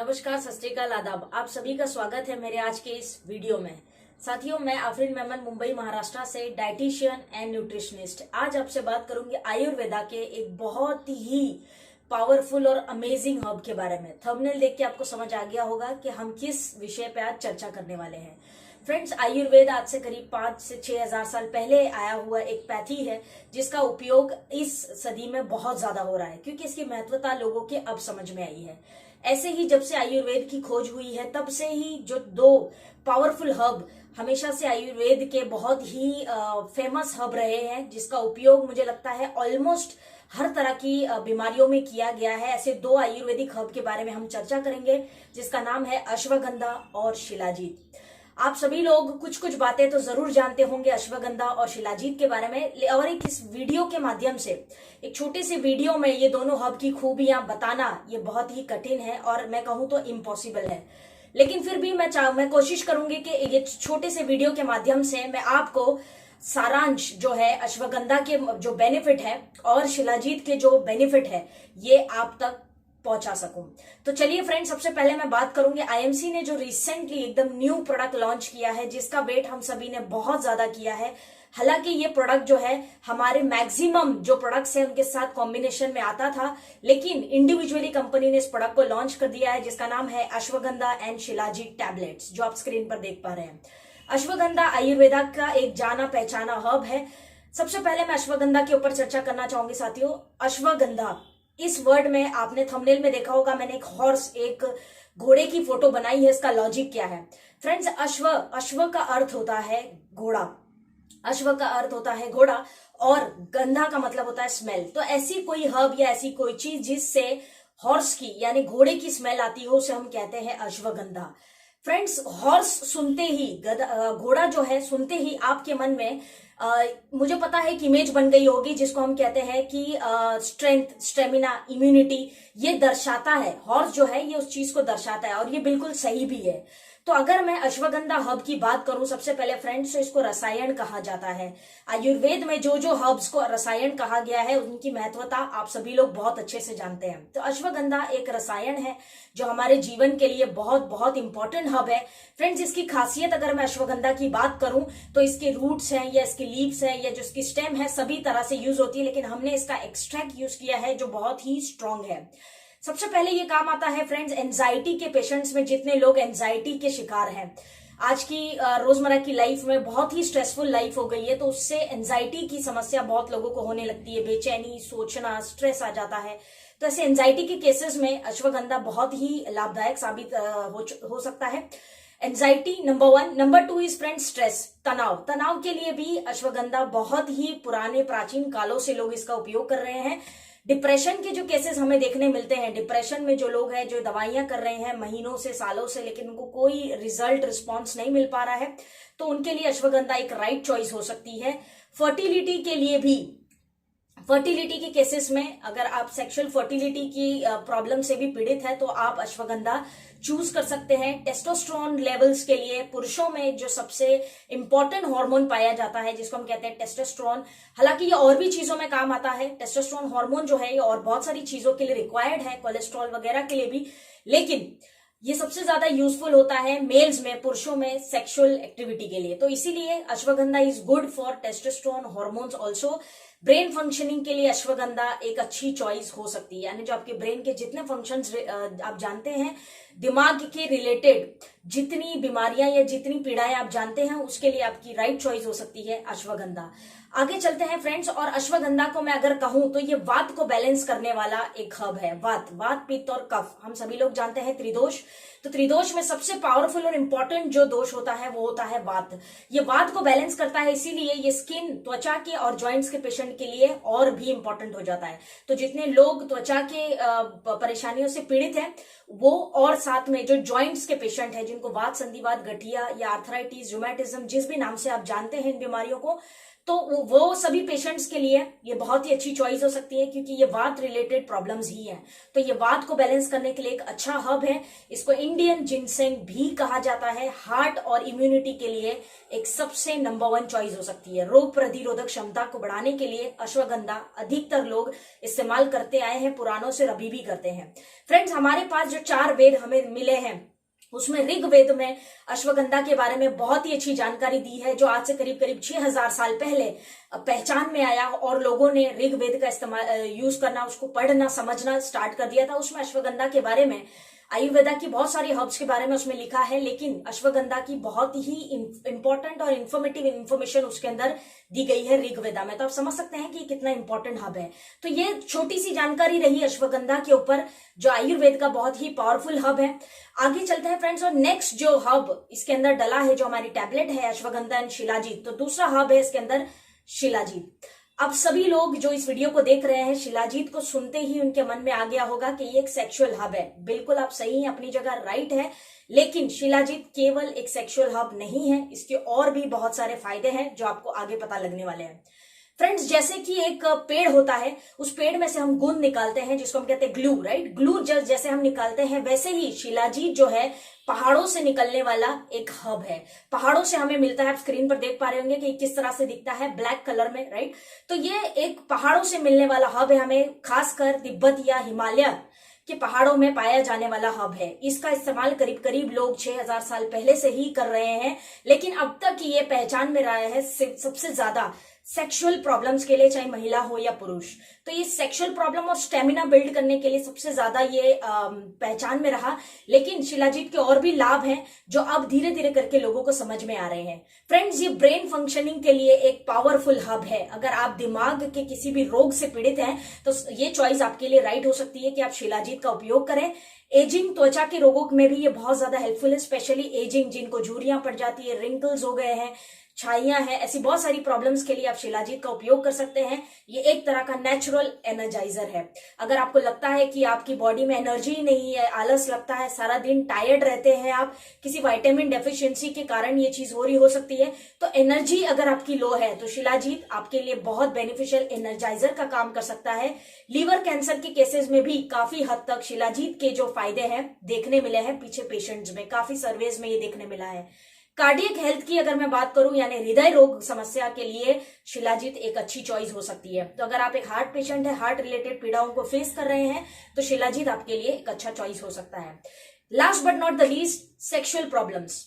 नमस्कार, सत श्री अकाल, आदाब। आप सभी का स्वागत है मेरे आज के इस वीडियो में। साथियों, मैं आफरीन मेमन मुंबई महाराष्ट्र से डाइटिशियन एंड न्यूट्रिशनिस्ट। आज आपसे बात करूंगी आयुर्वेदा के एक बहुत ही पावरफुल और अमेजिंग हर्ब के बारे में। थंबनेल देख के आपको समझ आ गया होगा कि हम किस विषय पे आज चर्चा करने वाले हैं। फ्रेंड्स, आयुर्वेद आज से करीब 5 से 6 हजार साल पहले आया हुआ एक पैथी है जिसका उपयोग इस सदी में बहुत ज्यादा हो रहा है क्योंकि इसकी महत्वता लोगों के अब समझ में आई है। ऐसे ही जब से आयुर्वेद की खोज हुई है तब से ही जो दो पावरफुल हर्ब हमेशा से आयुर्वेद के बहुत ही फेमस हर्ब रहे हैं जिसका उपयोग मुझे लगता है ऑलमोस्ट हर तरह की बीमारियों में किया गया है। ऐसे दो आयुर्वेदिक हर्ब के बारे में हम चर्चा करेंगे जिसका नाम है अश्वगंधा और शिलाजीत। आप सभी लोग कुछ कुछ बातें तो जरूर जानते होंगे अश्वगंधा और शिलाजीत के बारे में, और एक इस वीडियो के माध्यम से एक छोटे से वीडियो में ये दोनों हर्ब की खूबियां बताना ये बहुत ही कठिन है और मैं कहूं तो इम्पॉसिबल है। लेकिन फिर भी मैं कोशिश करूंगी कि ये छोटे से वीडियो के माध्यम से मैं आपको सारांश जो है अश्वगंधा के जो बेनिफिट है और शिलाजीत के जो बेनिफिट है ये आप तक पहुंचा सकूं। तो चलिए फ्रेंड्स, सबसे पहले मैं बात करूंगी आईएमसी ने जो रिसेंटली एकदम न्यू प्रोडक्ट लॉन्च किया है जिसका वेट हम सभी ने बहुत ज्यादा किया है। हालांकि ये प्रोडक्ट जो है हमारे मैक्सिमम जो प्रोडक्ट्स हैं उनके साथ कॉम्बिनेशन में आता था, लेकिन इंडिविजुअली कंपनी ने इस प्रोडक्ट को लॉन्च कर दिया है जिसका नाम है अश्वगंधा एंड शिलाजीत टैबलेट्स, जो आप स्क्रीन पर देख पा रहे हैं। अश्वगंधा आयुर्वेदा का एक जाना पहचाना हर्ब है। सबसे पहले मैं अश्वगंधा के ऊपर चर्चा करना चाहूंगी साथियों। अश्वगंधा इस वर्ड में आपने थंबनेल में देखा होगा, मैंने एक हॉर्स, एक घोड़े की फोटो बनाई है। इसका लॉजिक क्या है फ्रेंड्स? अश्व का अर्थ होता है घोड़ा, अश्व का अर्थ होता है घोड़ा और गंधा का मतलब होता है स्मेल। तो ऐसी कोई हर्ब या ऐसी कोई चीज जिससे हॉर्स की यानी घोड़े की स्मेल आती हो उसे हम कहते हैं अश्वगंधा। फ्रेंड्स, हॉर्स सुनते ही, घोड़ा जो है सुनते ही आपके मन में मुझे पता है कि इमेज बन गई होगी जिसको हम कहते हैं कि स्ट्रेंथ, स्टेमिना, इम्यूनिटी ये दर्शाता है। हॉर्स जो है ये उस चीज को दर्शाता है और ये बिल्कुल सही भी है। तो अगर मैं अश्वगंधा हर्ब की बात करूं सबसे पहले फ्रेंड्स, तो इसको रसायन कहा जाता है। आयुर्वेद में जो जो हर्ब्स को रसायन कहा गया है उनकी महत्वता आप सभी लोग बहुत अच्छे से जानते हैं। तो अश्वगंधा एक रसायन है जो हमारे जीवन के लिए बहुत बहुत इंपॉर्टेंट हर्ब है। फ्रेंड्स, इसकी खासियत अगर मैं अश्वगंधा की बात करूं तो इसके रूट्स हैं या इसकी लीव्स हैं या जो इसकी स्टेम है सभी तरह से यूज होती है, लेकिन हमने इसका एक्सट्रैक्ट यूज किया है जो बहुत ही स्ट्रांग है। सबसे पहले ये काम आता है फ्रेंड्स एंजाइटी के पेशेंट्स में। जितने लोग एंजाइटी के शिकार हैं, आज की रोजमर्रा की लाइफ में बहुत ही स्ट्रेसफुल लाइफ हो गई है, तो उससे एंजाइटी की समस्या बहुत लोगों को होने लगती है। बेचैनी, सोचना, स्ट्रेस आ जाता है। तो ऐसे एंजाइटी के केसेस में अश्वगंधा बहुत ही लाभदायक साबित हो सकता है। Anxiety number 1। Number 2 is friends stress, तनाव के लिए भी अश्वगंधा बहुत ही पुराने प्राचीन कालों से लोग इसका उपयोग कर रहे हैं। डिप्रेशन के जो केसेस हमें देखने मिलते हैं, डिप्रेशन में जो लोग हैं जो दवाइयां कर रहे हैं महीनों से, सालों से, लेकिन उनको कोई रिजल्ट, रिस्पॉन्स नहीं मिल पा रहा है, तो उनके लिए अश्वगंधा एक राइट चॉइस हो सकती है। फर्टिलिटी के लिए भी, फर्टिलिटी के केसेस में अगर आप सेक्सुअल फर्टिलिटी की प्रॉब्लम से भी पीड़ित है तो आप अश्वगंधा चूज कर सकते हैं। टेस्टोस्टेरोन लेवल्स के लिए पुरुषों में जो सबसे इंपॉर्टेंट हार्मोन पाया जाता है जिसको हम कहते हैं टेस्टोस्टेरोन, हालांकि ये और भी चीजों में काम आता है। टेस्टोस्टेरोन हार्मोन जो है ये और बहुत सारी चीजों के लिए रिक्वायर्ड है, कोलेस्ट्रॉल वगैरह के लिए भी, लेकिन ये सबसे ज्यादा यूजफुल होता है मेल्स में, पुरुषों में सेक्सुअल एक्टिविटी के लिए। तो इसीलिए ashwagandha is good for testosterone hormones also. Brain functioning के लिए अश्वगंधा एक अच्छी चॉइस हो सकती है, यानी जो आपके ब्रेन के जितने फंक्शंस आप जानते हैं, दिमाग के रिलेटेड जितनी बीमारियां या जितनी पीड़ाएं आप जानते हैं उसके लिए आपकी राइट चॉइस हो सकती है अश्वगंधा। आगे चलते हैं फ्रेंड्स, और अश्वगंधा को मैं अगर कहूं तो ये वात को बैलेंस करने वाला एक हर्ब है। वात, पित्त और कफ, हम सभी लोग जानते हैं त्रिदोष। तो त्रिदोष में सबसे पावरफुल और इंपॉर्टेंट जो दोष होता है वो होता है वात। ये वात को बैलेंस करता है, इसीलिए ये स्किन, त्वचा के और जॉइंट्स के पेशेंट के लिए और भी इंपॉर्टेंट हो जाता है। तो जितने लोग त्वचा के परेशानियों से पीड़ित हैं वो, और साथ में जो जॉइंट्स के पेशेंट हैं जिनको वात, संधिवात, गठिया या आर्थराइटिस, रूमेटिज्म, जिस भी नाम से आप जानते हैं इन बीमारियों को, तो वो सभी पेशेंट्स के लिए ये बहुत ही अच्छी चॉइस हो सकती है, क्योंकि ये वात रिलेटेड प्रॉब्लम्स ही हैं। तो ये वात को बैलेंस करने के लिए एक अच्छा हब है। इसको इंडियन जिनसेंग भी कहा जाता है। हार्ट और इम्यूनिटी के लिए एक सबसे नंबर 1 चॉइस हो सकती है। रोग प्रतिरोधक क्षमता को बढ़ाने के लिए अश्वगंधा अधिकतर लोग इस्तेमाल करते आए हैं, पुरानों से अभी भी करते हैं। फ्रेंड्स, हमारे पास जो 4 वेद हमें मिले हैं उसमें ऋग्वेद में अश्वगंधा के बारे में बहुत ही अच्छी जानकारी दी है, जो आज से करीब करीब 6000 साल पहले पहचान में आया और लोगों ने ऋग्वेद का इस्तेमाल यूज करना, उसको पढ़ना समझना स्टार्ट कर दिया था। उसमें अश्वगंधा के बारे में, आयुर्वेदा की बहुत सारी हर्ब्स के बारे में उसमें लिखा है, लेकिन अश्वगंधा की बहुत ही इंपॉर्टेंट और इन्फॉर्मेटिव इन्फॉर्मेशन उसके अंदर दी गई है ऋग्वेदा में। तो आप समझ सकते हैं कि कितना इंपॉर्टेंट हब है। तो ये छोटी सी जानकारी रही अश्वगंधा के ऊपर, जो आयुर्वेद का बहुत ही पावरफुल हब है। आगे चलते हैं फ्रेंड्स, और नेक्स्ट जो हब इसके अंदर डला है, जो हमारी टैबलेट है अश्वगंधा एंड शिलाजीत, तो दूसरा हब है इसके अंदर शिलाजीत। अब सभी लोग जो इस वीडियो को देख रहे हैं, शिलाजीत को सुनते ही उनके मन में आ गया होगा कि ये एक सेक्सुअल हब है। बिल्कुल आप सही हैं, अपनी जगह राइट है, लेकिन शिलाजीत केवल एक सेक्सुअल हब नहीं है, इसके और भी बहुत सारे फायदे हैं जो आपको आगे पता लगने वाले हैं। फ्रेंड्स, जैसे कि एक पेड़ होता है, उस पेड़ में से हम गुण निकालते हैं जिसको हम कहते हैं ग्लू, राइट। ग्लू जैसे हम निकालते हैं, वैसे ही शिलाजीत जो है पहाड़ों से निकलने वाला एक हब है। पहाड़ों से हमें मिलता है, आप स्क्रीन पर देख पा रहे होंगे कि किस तरह से दिखता है, ब्लैक कलर में, राइट। तो ये एक पहाड़ों से मिलने वाला हब है, हमें खासकर तिब्बत या हिमालय के पहाड़ों में पाया जाने वाला हब है। इसका इस्तेमाल करीब करीब लोग 6000 साल पहले से ही कर रहे हैं, लेकिन अब तक ये पहचान में रहा है सबसे ज्यादा सेक्सुअल प्रॉब्लम्स के लिए, चाहे महिला हो या पुरुष। तो ये सेक्सुअल प्रॉब्लम और स्टेमिना बिल्ड करने के लिए सबसे ज्यादा ये पहचान में रहा। लेकिन शिलाजीत के और भी लाभ हैं जो अब धीरे धीरे करके लोगों को समझ में आ रहे हैं। फ्रेंड्स, ये ब्रेन फंक्शनिंग के लिए एक पावरफुल हब है। अगर आप दिमाग के किसी भी रोग से पीड़ित हैं तो ये चॉइस आपके लिए राइट हो सकती है कि आप शिलाजीत का उपयोग करें। एजिंग, त्वचा के रोगों में भी ये बहुत ज्यादा हेल्पफुल है, स्पेशली एजिंग, जिनको झुर्रियां पड़ जाती है, रिंकल्स हो गए हैं, छाइयां हैं, ऐसी बहुत सारी प्रॉब्लम्स के लिए आप शिलाजीत का उपयोग कर सकते हैं। ये एक तरह का नेचुरल एनर्जाइजर है। अगर आपको लगता है कि आपकी बॉडी में एनर्जी नहीं है, आलस लगता है, सारा दिन टायर्ड रहते हैं आप, किसी विटामिन डेफिशिएंसी के कारण ये चीज हो रही हो सकती है, तो एनर्जी अगर आपकी लो है तो शिलाजीत आपके लिए बहुत बेनिफिशियल एनर्जाइजर का काम कर सकता है। लीवर कैंसर के केसेस में भी काफी हद तक शिलाजीत के जो फायदे हैं देखने मिले हैं पीछे पेशेंट्स में, काफी सर्वेज में ये देखने मिला है। कार्डियक हेल्थ की अगर मैं बात करूं, यानी हृदय रोग समस्या के लिए शिलाजीत एक अच्छी चॉइस हो सकती है। तो अगर आप एक हार्ट पेशेंट है, हार्ट रिलेटेड पीड़ाओं को फेस कर रहे हैं, तो शिलाजीत आपके लिए एक अच्छा चॉइस हो सकता है। Last but not the least, sexual problems.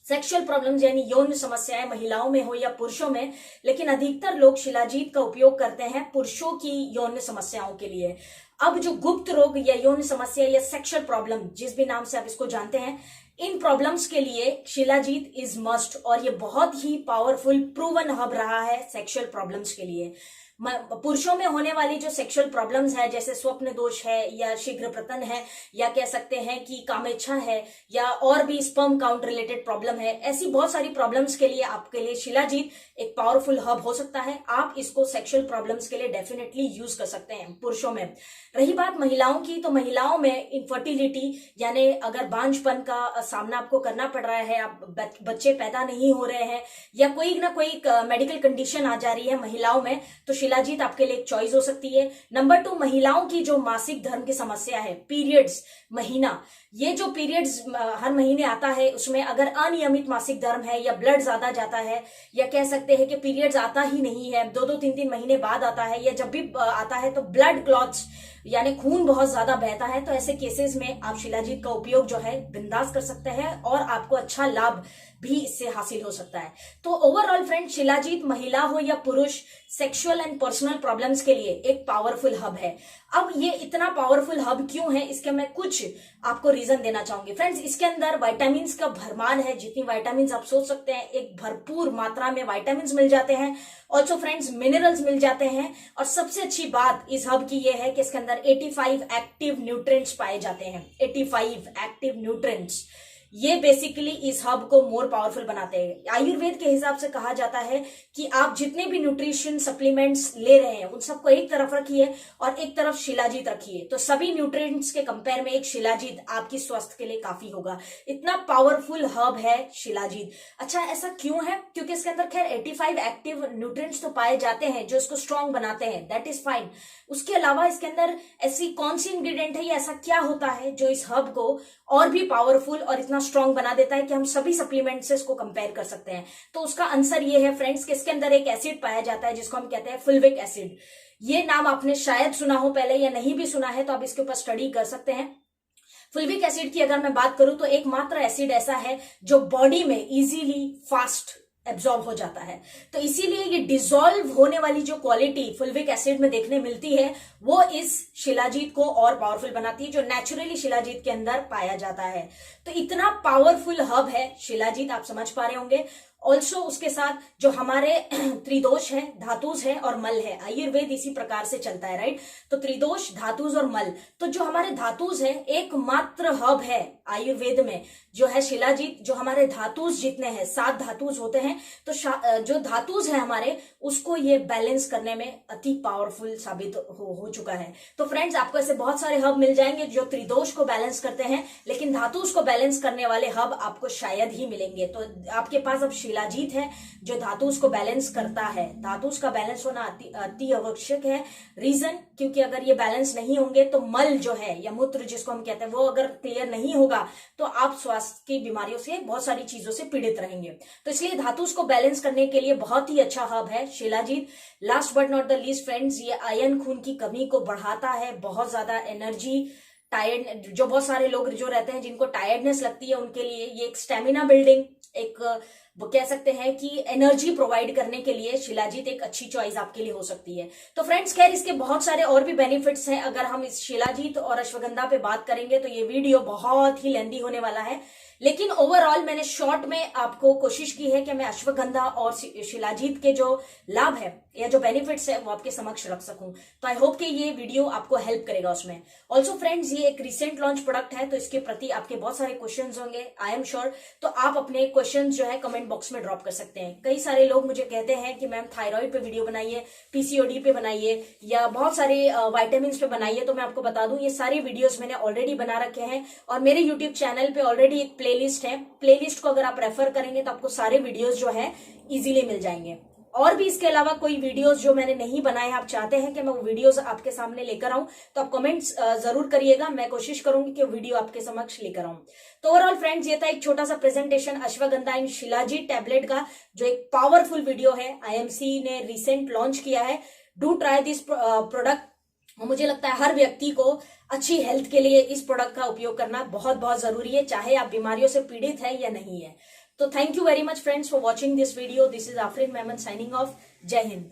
Sexual problems यानी यौन समस्याएं महिलाओं में हो या पुरुषों में, लेकिन अधिकतर लोग शिलाजीत का उपयोग करते हैं पुरुषों की यौन समस्याओं के लिए। अब जो गुप्त रोग या यौन समस्या या सेक्सुअल प्रॉब्लम, जिस भी नाम से आप इसको जानते हैं, इन प्रॉब्लम्स के लिए शिलाजीत इज मस्ट, और ये बहुत ही पावरफुल प्रूवन हब रहा है सेक्सुअल प्रॉब्लम्स के लिए। पुरुषों में होने वाली जो सेक्सुअल प्रॉब्लम्स है, जैसे स्वप्न दोष है या शीघ्र पतन है, या कह सकते हैं कि कामेच्छा है, या और भी स्पर्म काउंट रिलेटेड प्रॉब्लम है, ऐसी बहुत सारी प्रॉब्लम्स के लिए आपके लिए शिलाजीत एक पावरफुल हब हो सकता है। आप इसको सेक्सुअल प्रॉब्लम्स के लिए डेफिनेटली यूज कर सकते हैं पुरुषों में। रही बात महिलाओं की, तो महिलाओं में इनफर्टिलिटी यानी अगर बांझपन का सामना आपको करना पड़ रहा है, आप बच्चे पैदा नहीं हो रहे हैं, या कोई ना कोई मेडिकल कंडीशन आ जा रही है महिलाओं में, तो शिलाजीत आपके लिए एक चॉइस हो सकती है। नंबर 2, महिलाओं की जो मासिक धर्म की समस्या है, पीरियड्स, महीना, ये जो पीरियड्स हर महीने आता है, उसमें अगर अनियमित मासिक धर्म है या ब्लड ज्यादा जाता है, या कह सकते हैं कि पीरियड्स आता ही नहीं है, 2-2, 3-3 महीने बाद आता है, या जब भी आता है तो ब्लड क्लॉट्स यानी खून बहुत ज्यादा बहता है, तो ऐसे केसेस में आप शिलाजीत का उपयोग जो है बिंदास कर सकते हैं और आपको अच्छा लाभ भी इससे हासिल हो सकता है। तो ओवरऑल फ्रेंड, शिलाजीत महिला हो या पुरुष, सेक्सुअल एंड पर्सनल प्रॉब्लम्स के लिए एक पावरफुल हब है। अब ये इतना पावरफुल हब क्यों है, इसके मैं कुछ आपको रीजन देना चाहूंगी। फ्रेंड्स, इसके अंदर विटामिन्स का भरमार है, जितनी विटामिन्स आप सोच सकते हैं, एक भरपूर मात्रा में विटामिन्स मिल जाते हैं। ऑल्सो फ्रेंड्स, मिनरल्स मिल जाते हैं, और सबसे अच्छी बात इस हब की ये है कि इसके अंदर 85 एक्टिव न्यूट्रिएंट्स पाए जाते हैं। 85 एक्टिव न्यूट्रिएंट्स, ये बेसिकली इस हब को मोर पावरफुल बनाते हैं। आयुर्वेद के हिसाब से कहा जाता है कि आप जितने भी न्यूट्रिशन सप्लीमेंट्स ले रहे हैं उन सबको एक तरफ रखिए और एक तरफ शिलाजीत रखिए, तो सभी न्यूट्रिएंट्स के कंपेयर में एक शिलाजीत आपकी स्वास्थ्य के लिए काफी होगा। इतना पावरफुल हब है शिलाजीत। अच्छा, ऐसा क्यों है? क्योंकि इसके अंदर खैर 85 एक्टिव न्यूट्रिएंट्स तो पाए जाते हैं जो इसको स्ट्रॉन्ग बनाते हैं, दैट इज फाइन। उसके अलावा इसके अंदर ऐसी कौन सी इंग्रेडिएंट है या ऐसा क्या होता है जो इस हब को और भी पावरफुल और इतना स्ट्रॉन्ग बना देता है कि हम सभी सप्लीमेंट से इसको कंपेयर कर सकते हैं? तो उसका आंसर ये है फ्रेंड्स कि इसके अंदर एक एसिड पाया जाता है जिसको हम कहते हैं फुल्विक एसिड। ये नाम आपने शायद सुना हो पहले, या नहीं भी सुना है तो आप इसके ऊपर स्टडी कर सकते हैं। फुल्विक एसिड की अगर मैं बात करूं तो एकमात्र एसिड ऐसा है जो बॉडी में इजीली फास्ट एब्जॉर्ब हो जाता है, तो इसीलिए ये डिसॉल्व होने वाली जो क्वालिटी फुल्विक एसिड में देखने मिलती है वो इस शिलाजीत को और पावरफुल बनाती है, जो नेचुरली शिलाजीत के अंदर पाया जाता है। तो इतना पावरफुल हब है शिलाजीत, आप समझ पा रहे होंगे। ऑल्सो उसके साथ जो हमारे त्रिदोष है, धातुज है और मल है, आयुर्वेद इसी प्रकार से चलता है, राइट। तो त्रिदोष, धातुज और मल, तो जो हमारे धातुज है एकमात्र हब है आयुर्वेद में जो है शिलाजीत। जो हमारे धातुज जितने हैं, 7 धातुज होते हैं, तो जो धातुज है हमारे उसको ये बैलेंस करने में अति पावरफुल साबित हो चुका है। तो फ्रेंड्स, आपको ऐसे बहुत सारे हब मिल जाएंगे जो त्रिदोष को बैलेंस करते हैं, लेकिन धातुज को बैलेंस करने वाले हब आपको शायद ही मिलेंगे। तो आपके पास अब शिलाजीत है जो धातुज को बैलेंस करता है। धातुज का बैलेंस होना अति आवश्यक है। रीजन, क्योंकि अगर ये बैलेंस नहीं होंगे तो मल जो है या मूत्र जिसको हम कहते हैं वो अगर क्लियर नहीं होगा तो आप स्वास्थ्य की बीमारियों से, बहुत सारी चीजों से पीड़ित रहेंगे। तो इसलिए धातुज को बैलेंस करने के लिए बहुत ही अच्छा हब है shilajit. Last but not the least friends, ये आयरन खून की कमी को बढ़ाता है, बहुत ज्यादा एनर्जी, टायर्ड, जो बहुत सारे लोग जो रहते हैं जिनको टायर्डनेस लगती है उनके लिए ये एक स्टेमिना बिल्डिंग, एक वो कह सकते हैं कि एनर्जी प्रोवाइड करने के लिए शिलाजीत एक अच्छी चॉइस आपके लिए हो सकती है। तो फ्रेंड्स, खैर इसके बहुत सारे और भी बेनिफिट्स हैं। अगर हम इस शिलाजीत और अश्वगंधा पे बात करेंगे तो ये वीडियो बहुत ही लेंदी होने वाला है, लेकिन ओवरऑल मैंने शॉर्ट में आपको कोशिश की है कि मैं अश्वगंधा और शिलाजीत के जो लाभ है या जो बेनिफिट्स है वो आपके समक्ष रख सकूं। तो आई होप कि ये वीडियो आपको हेल्प करेगा उसमें। ऑल्सो फ्रेंड्स, ये एक रिसेंट लॉन्च प्रोडक्ट है तो इसके प्रति आपके बहुत सारे क्वेश्चंस होंगे, आई एम श्योर। तो आप अपने क्वेश्चंस जो है कमेंट बॉक्स में ड्रॉप कर सकते हैं। कई सारे लोग मुझे कहते हैं कि मैम थायराइड पे वीडियो बनाइए, पीसीओडी पे बनाइए, या बहुत सारे वाइटामिन पे बनाइए। तो मैं आपको बता दूं ये सारी वीडियोस मैंने ऑलरेडी बना रखे हैं और मेरे यूट्यूब चैनल पे ऑलरेडी एक प्लेलिस्ट है। प्लेलिस्ट को अगर आप रेफर करेंगे तो आपको सारे वीडियोस जो है इजीली मिल जाएंगे। और भी इसके अलावा कोई वीडियोस जो मैंने नहीं बनाए, आप चाहते हैं कि मैं वो वीडियोस आपके सामने लेकर आऊं तो आप कमेंट्स जरूर करिएगा, मैं कोशिश करूंगी कि वीडियो आपके समक्ष लेकर आऊं। तो ओवरऑल फ्रेंड्स, ये था एक छोटा सा प्रेजेंटेशन अश्वगंधा इन शिलाजीत टैबलेट का, जो एक पावरफुल वीडियो है, आईएमसी ने रिसेंट लॉन्च किया है। Do try this product. मुझे लगता है हर व्यक्ति को अच्छी हेल्थ के लिए इस प्रोडक्ट का उपयोग करना बहुत बहुत जरूरी है, चाहे आप बीमारियों से पीड़ित है या नहीं है। तो thank you very much friends for watching this video. This is Afreen Memon signing off. जय हिंद।